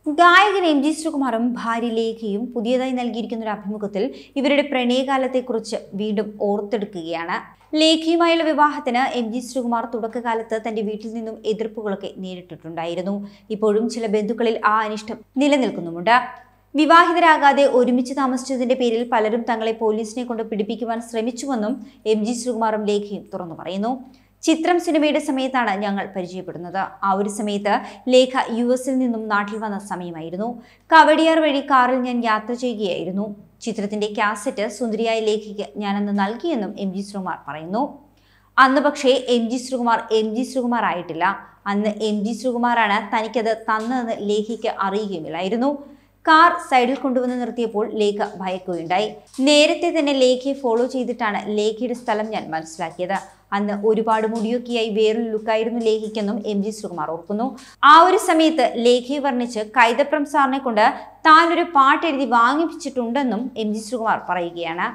ഗായകൻ M G ശ്രീകുമാറും ഭാര്യ ലേഖയും പുതിയതായി നൽകിയിരിക്കുന്ന ഒരു അഭിമുഖത്തിൽ ഇവരുടെ പ്രണയകാലത്തെക്കുറിച്ച് വീണ്ടും ഓർത്തെടുക്കുകയാണ്. ലേഖയുമായുള്ള വിവാഹത്തിന് എം ജി ശ്രീകുമാർ തുടക്കകാലത്ത് തന്റെ വീട്ടിൽ നിന്നും എതിർപ്പുകളൊക്കെ നേരിട്ടിട്ടുണ്ടായിരുന്നു. ഇപ്പോഴും ചില ബന്ധുക്കളിൽ ആ അനിഷ്ടം നിലനിൽക്കുന്നുമുണ്ട്. വിവാഹിതരാകാതെ ഒരുമിച്ച് താമസിച്ചതിന്റെ പേരിൽ പലരും തങ്ങളെ പോലീസിനെ കൊണ്ട് പിടിപ്പിക്കുവാൻ ശ്രമിച്ചുവെന്നും എം ജി ശ്രീകുമാറും ലേഖയും തുറന്നു പറയുന്നു. ചിത്രം സിനിമയുടെ സമയത്താണ് ഞങ്ങൾ പരിചയപ്പെടുന്നത്. ആ ഒരു സമയത്ത് ലേഖ US-ൽ നിന്നും നാട്ടിൽ വന്ന സമയമായിരുന്നു. കവടിയാർ വഴി കാറിൽ ഞാൻ യാത്ര ചെയ്യുകയായിരുന്നു. ചിത്രത്തിന്റെ കാസറ്റ് സുന്ദരിയായ ലേഖയ്ക്ക് ഞാനന്ന് നൽകിയെന്നും എം ജി ശ്രീകുമാർ പറയുന്നു. അന്ന് പക്ഷേ എം ജി ശ്രീകുമാർ ആയിട്ടില്ല. അന്ന് എം ജി ശ്രീകുമാറാണ് തനിക്കത് തന്നതെന്ന് ലേഖയ്ക്ക് അറിയുകയുമില്ലായിരുന്നു. കാർ സൈഡിൽ കൊണ്ടുവന്ന് നിർത്തിയപ്പോൾ ലേഖ ഭയക്കുകയുണ്ടായി. നേരത്തെ തന്നെ ലേഖയെ ഫോളോ ചെയ്തിട്ടാണ് ലേഖയുടെ സ്ഥലം ഞാൻ മനസ്സിലാക്കിയത്. അന്ന് ഒരുപാട് മുടിയൊക്കെയായി വേറൊരു ലുക്കായിരുന്നു ലേഖയ്ക്കെന്നും എം ജി ശ്രീകുമാർ ഓർക്കുന്നു. ആ ഒരു സമയത്ത് ലേഖയെ വർണ്ണിച്ച് കൈതപ്രം സാറിനെ കൊണ്ട് താനൊരു പാട്ടെഴുതി വാങ്ങിപ്പിച്ചിട്ടുണ്ടെന്നും എം ജി ശ്രീകുമാർ പറയുകയാണ്.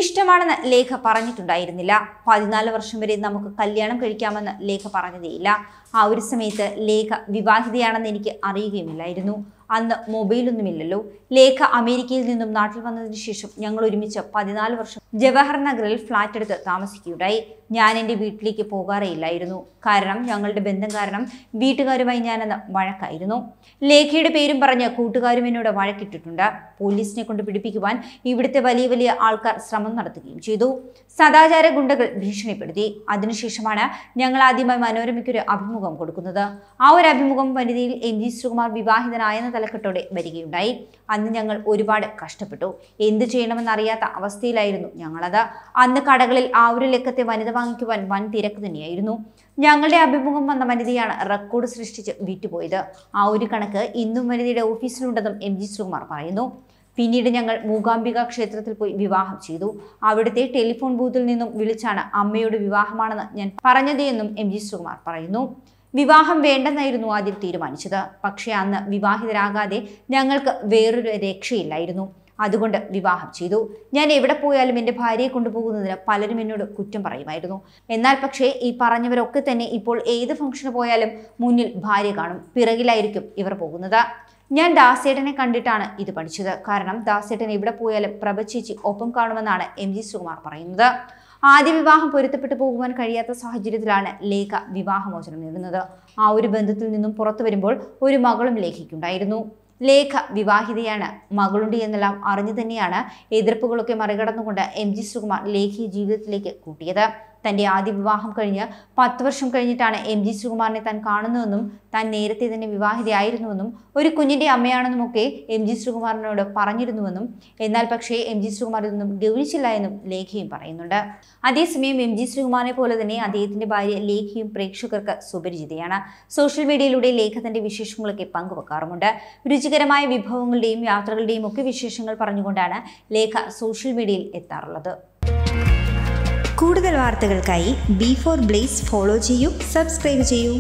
ഇഷ്ടമാണെന്ന് ലേഖ പറഞ്ഞിട്ടുണ്ടായിരുന്നില്ല. 14 വർഷം വരെ നമുക്ക് കല്യാണം കഴിക്കാമെന്ന് ലേഖ പറഞ്ഞതേയില്ല. ആ ഒരു സമയത്ത് ലേഖ വിവാഹിതയാണെന്ന് എനിക്ക് അറിയുകയുമില്ലായിരുന്നു. അന്ന് മൊബൈലൊന്നുമില്ലല്ലോ. ലേഖ അമേരിക്കയിൽ നിന്നും നാട്ടിൽ വന്നതിന് ശേഷം ഞങ്ങൾ ഒരുമിച്ച് 14 വർഷം ജവഹർ നഗറിൽ ഫ്ലാറ്റ് എടുത്ത് താമസിക്കുകയുണ്ടായി. ഞാൻ എൻ്റെ വീട്ടിലേക്ക് പോകാറേയില്ലായിരുന്നു. കാരണം ഞങ്ങളുടെ ബന്ധം കാരണം വീട്ടുകാരുമായി ഞാനന്ന് വഴക്കായിരുന്നു. ലേഖയുടെ പേരും പറഞ്ഞ് കൂട്ടുകാരും എന്നോട് വഴക്കിട്ടിട്ടുണ്ട്. പോലീസിനെ കൊണ്ട് പിടിപ്പിക്കുവാൻ ഇവിടുത്തെ വലിയ വലിയ ആൾക്കാർ ശ്രമം നടത്തുകയും ചെയ്തു. സദാചാര ഗുണ്ടകൾ ഭീഷണിപ്പെടുത്തി. അതിനുശേഷമാണ് ഞങ്ങൾ ആദ്യമായി മനോരമയ്ക്കൊരു അഭിമുഖം കൊടുക്കുന്നത്. ആ ഒരു അഭിമുഖം വനിതയിൽ എം ജി ശ്രീകുമാർ വിവാഹിതനായെന്ന തലക്കെട്ടോടെ വരികയുണ്ടായി. അന്ന് ഞങ്ങൾ ഒരുപാട് കഷ്ടപ്പെട്ടു. എന്ത് ചെയ്യണമെന്നറിയാത്ത അവസ്ഥയിലായിരുന്നു ഞങ്ങളത്. അന്ന് കടകളിൽ ആ ഒരു ലക്കത്തെ വനിത വാങ്ങിക്കുവാൻ വൻ തിരക്ക് തന്നെയായിരുന്നു. ഞങ്ങളുടെ അഭിമുഖം വന്ന വനിതയാണ് റെക്കോർഡ് സൃഷ്ടിച്ച് വിറ്റുപോയത്. ആ ഒരു കണക്ക് ഇന്നും വനിതയുടെ ഓഫീസിലുണ്ടെന്നും എം ജി ശ്രീകുമാർ പറയുന്നു. പിന്നീട് ഞങ്ങൾ മൂകാംബിക ക്ഷേത്രത്തിൽ പോയി വിവാഹം ചെയ്തു. അവിടുത്തെ ടെലിഫോൺ ബൂത്തിൽ നിന്നും വിളിച്ചാണ് അമ്മയോട് വിവാഹമാണെന്ന് ഞാൻ പറഞ്ഞതെന്നും എം ജി ശ്രീകുമാർ പറയുന്നു. വിവാഹം വേണ്ടെന്നായിരുന്നു ആദ്യം തീരുമാനിച്ചത്. പക്ഷേ അന്ന് വിവാഹിതരാകാതെ ഞങ്ങൾക്ക് വേറൊരു രക്ഷയില്ലായിരുന്നു. അതുകൊണ്ട് വിവാഹം ചെയ്തു. ഞാൻ എവിടെ പോയാലും എൻ്റെ ഭാര്യയെ കൊണ്ടുപോകുന്നതിന് പലരും എന്നോട് കുറ്റം പറയുമായിരുന്നു. എന്നാൽ പക്ഷേ ഈ പറഞ്ഞവരൊക്കെ തന്നെ ഇപ്പോൾ ഏത് ഫംഗ്ഷന് പോയാലും മുന്നിൽ ഭാര്യ കാണും, പിറകിലായിരിക്കും ഇവർ പോകുന്നത്. ഞാൻ ദാസേട്ടനെ കണ്ടിട്ടാണ് ഇത് പഠിച്ചത്. കാരണം ദാസേട്ടൻ എവിടെ പോയാലും പ്രഭചേച്ചി ഒപ്പം കാണുമെന്നാണ് എം ജി ശ്രീകുമാർ പറയുന്നത്. ആദ്യ വിവാഹം പൊരുത്തപ്പെട്ടു പോകുവാൻ കഴിയാത്ത സാഹചര്യത്തിലാണ് ലേഖ വിവാഹമോചനം നേടുന്നത്. ആ ഒരു ബന്ധത്തിൽ നിന്നും പുറത്തു വരുമ്പോൾ ഒരു മകളും ലേഖയ്ക്കുണ്ടായിരുന്നു. ലേഖ വിവാഹിതയാണ്, മകളുണ്ട് എന്നെല്ലാം അറിഞ്ഞു തന്നെയാണ് എതിർപ്പുകളൊക്കെ മറികടന്നുകൊണ്ട് എം ജി ശ്രീകുമാർ ലേഖയെ ജീവിതത്തിലേക്ക് കൂട്ടിയത്. തൻ്റെ ആദ്യ വിവാഹം കഴിഞ്ഞ് 10 വർഷം കഴിഞ്ഞിട്ടാണ് എം ജി ശ്രീകുമാറിനെ താൻ കാണുന്നുവെന്നും താൻ നേരത്തെ തന്നെ വിവാഹിതയായിരുന്നുവെന്നും ഒരു കുഞ്ഞിൻ്റെ അമ്മയാണെന്നുമൊക്കെ എം ജി ശ്രീകുമാറിനോട് പറഞ്ഞിരുന്നുവെന്നും എന്നാൽ പക്ഷേ എം ജി ശ്രീകുമാർ ഇതൊന്നും ഗൗനിച്ചില്ല എന്നും ലേഖയും പറയുന്നുണ്ട്. അതേസമയം എം ജി ശ്രീകുമാറിനെ പോലെ തന്നെ അദ്ദേഹത്തിൻ്റെ ഭാര്യ ലേഖയും പ്രേക്ഷകർക്ക് സുപരിചിതയാണ്. സോഷ്യൽ മീഡിയയിലൂടെ ലേഖ തൻ്റെ വിശേഷങ്ങളൊക്കെ പങ്കുവെക്കാറുമുണ്ട്. രുചികരമായ വിഭവങ്ങളുടെയും യാത്രകളുടെയും ഒക്കെ വിശേഷങ്ങൾ പറഞ്ഞുകൊണ്ടാണ് ലേഖ സോഷ്യൽ മീഡിയയിൽ എത്താറുള്ളത്. കൂടുതൽ വാർത്തകൾക്കായി B4 Blaze ഫോളോ ചെയ്യൂ, സബ്സ്ക്രൈബ് ചെയ്യൂ.